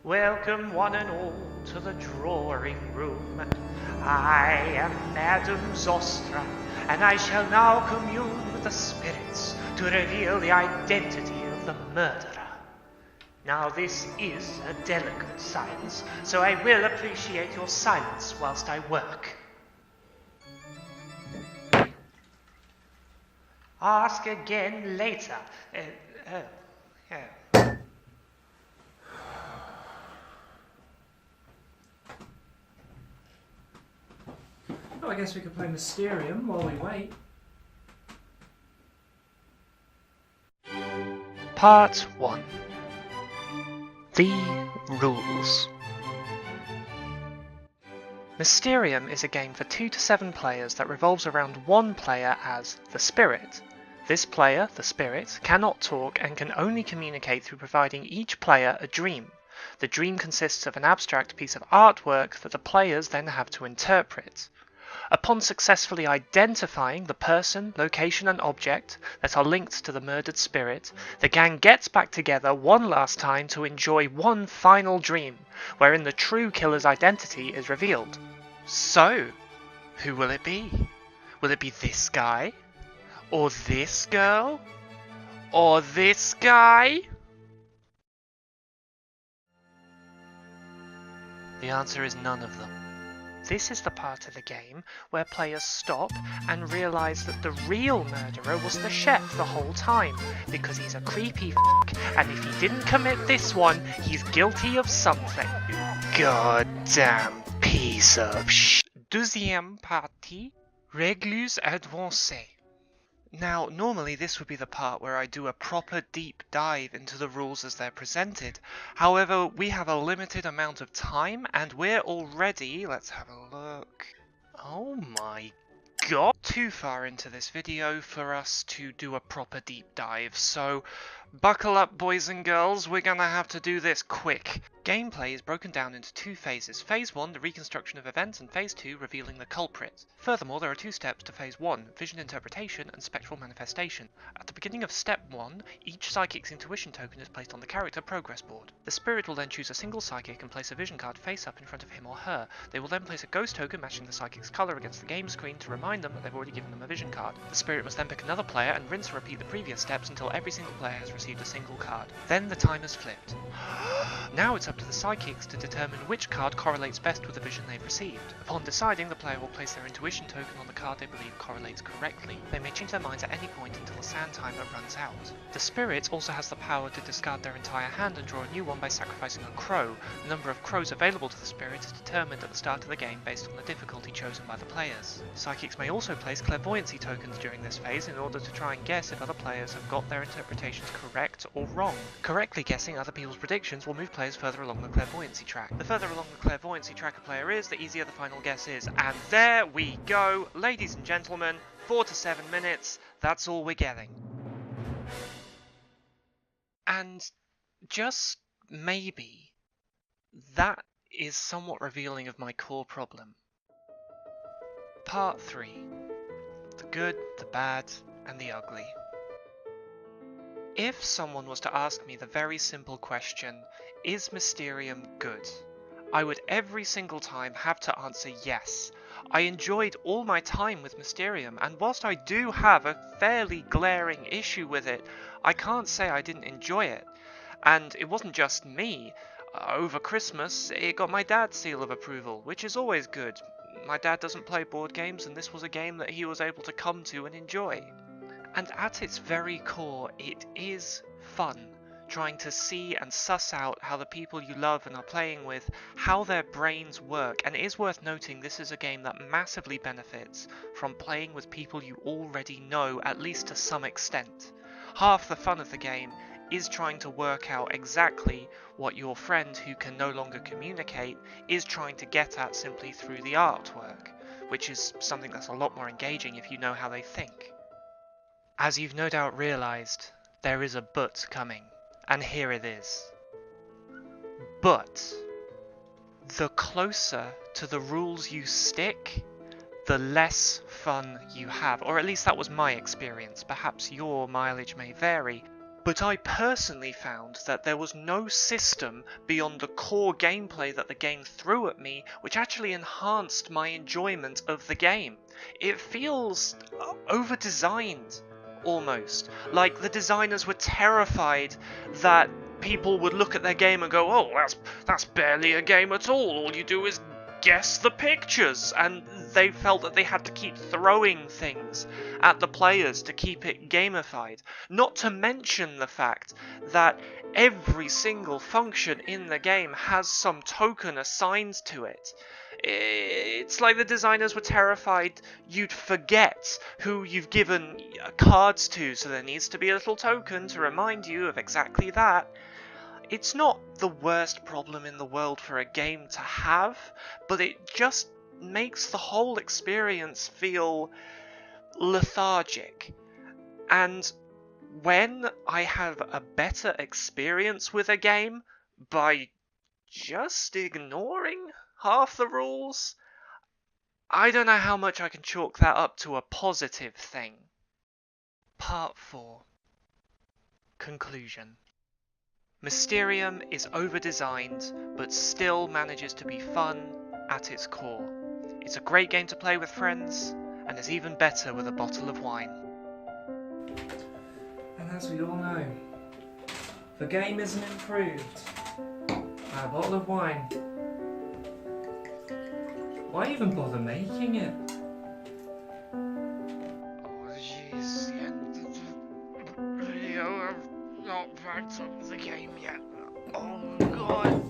Welcome one and all to the drawing room. I am Madame Zostra, and I shall now commune with the spirits to reveal the identity of the murderer. Now this is a delicate science, so I will appreciate your silence whilst I work. Ask again later. Well, I guess we could play Mysterium while we wait. Part 1. The Rules. Mysterium is a game for 2 to 7 players that revolves around one player as the Spirit. This player, the Spirit, cannot talk and can only communicate through providing each player a dream. The dream consists of an abstract piece of artwork that the players then have to interpret. Upon successfully identifying the person, location and object that are linked to the murdered spirit, the gang gets back together one last time to enjoy one final dream, wherein the true killer's identity is revealed. So, who will it be? Will it be this guy? Or this girl? Or this guy? The answer is none of them. This is the part of the game where players stop and realise that the real murderer was the chef the whole time, because he's a creepy and if he didn't commit this one, he's guilty of something. Goddamn piece of sh*. Deuxième partie, Règles avancées. Now, normally this would be the part where I do a proper deep dive into the rules as they're presented. However, we have a limited amount of time and we're already, let's have a look. Oh my god, too far into this video for us to do a proper deep dive, so buckle up boys and girls, we're gonna have to do this quick. Gameplay is broken down into 2 phases. Phase 1, the reconstruction of events, and Phase 2, revealing the culprit. Furthermore, there are 2 steps to Phase 1, vision interpretation and spectral manifestation. At the beginning of Step 1, each psychic's intuition token is placed on the character progress board. The spirit will then choose a single psychic and place a vision card face up in front of him or her. They will then place a ghost token matching the psychic's colour against the game screen to remind them that they've already given them a vision card. The spirit must then pick another player and rinse and repeat the previous steps until every single player has received a single card. Then the timer's flipped. Now it's up to the psychics to determine which card correlates best with the vision they've received. Upon deciding, the player will place their intuition token on the card they believe correlates correctly. They may change their minds at any point until the sand timer runs out. The spirit also has the power to discard their entire hand and draw a new one by sacrificing a crow. The number of crows available to the spirit is determined at the start of the game based on the difficulty chosen by the players. Psychics may also place clairvoyancy tokens during this phase in order to try and guess if other players have got their interpretations correct or wrong. Correctly guessing other people's predictions will move players further along the clairvoyancy track. The further along the clairvoyancy track a player is, the easier the final guess is. And there we go, ladies and gentlemen, 4 to 7 minutes, that's all we're getting. And just maybe, that is somewhat revealing of my core problem. Part 3. The good, the bad, and the ugly. If someone was to ask me the very simple question, is Mysterium good? I would every single time have to answer yes. I enjoyed all my time with Mysterium, and whilst I do have a fairly glaring issue with it, I can't say I didn't enjoy it. And it wasn't just me. Over Christmas, it got my dad's seal of approval, which is always good. My dad doesn't play board games, and this was a game that he was able to come to and enjoy. And at its very core, it is fun, trying to see and suss out how the people you love and are playing with, how their brains work. And it is worth noting this is a game that massively benefits from playing with people you already know, at least to some extent. Half the fun of the game is trying to work out exactly what your friend who can no longer communicate is trying to get at simply through the artwork, which is something that's a lot more engaging if you know how they think. As you've no doubt realised, there is a but coming, and here it is. But the closer to the rules you stick, the less fun you have, or at least that was my experience. Perhaps your mileage may vary, But I personally found that there was no system beyond the core gameplay that the game threw at me which actually enhanced my enjoyment of the game. It feels over-designed, almost. Like the designers were terrified that people would look at their game and go, oh, that's barely a game at all you do is guess the pictures, and they felt that they had to keep throwing things at the players to keep it gamified. Not to mention the fact that every single function in the game has some token assigned to it. It's like the designers were terrified you'd forget who you've given cards to, so there needs to be a little token to remind you of exactly that. It's not the worst problem in the world for a game to have, but it just makes the whole experience feel lethargic. And when I have a better experience with a game by just ignoring half the rules, I don't know how much I can chalk that up to a positive thing. Part 4. Conclusion. Mysterium is over-designed, but still manages to be fun at its core. It's a great game to play with friends, and is even better with a bottle of wine. And as we all know, the game isn't improved by a bottle of wine. Why even bother making it? Oh jeez, I've not packed up the game yet. Oh god.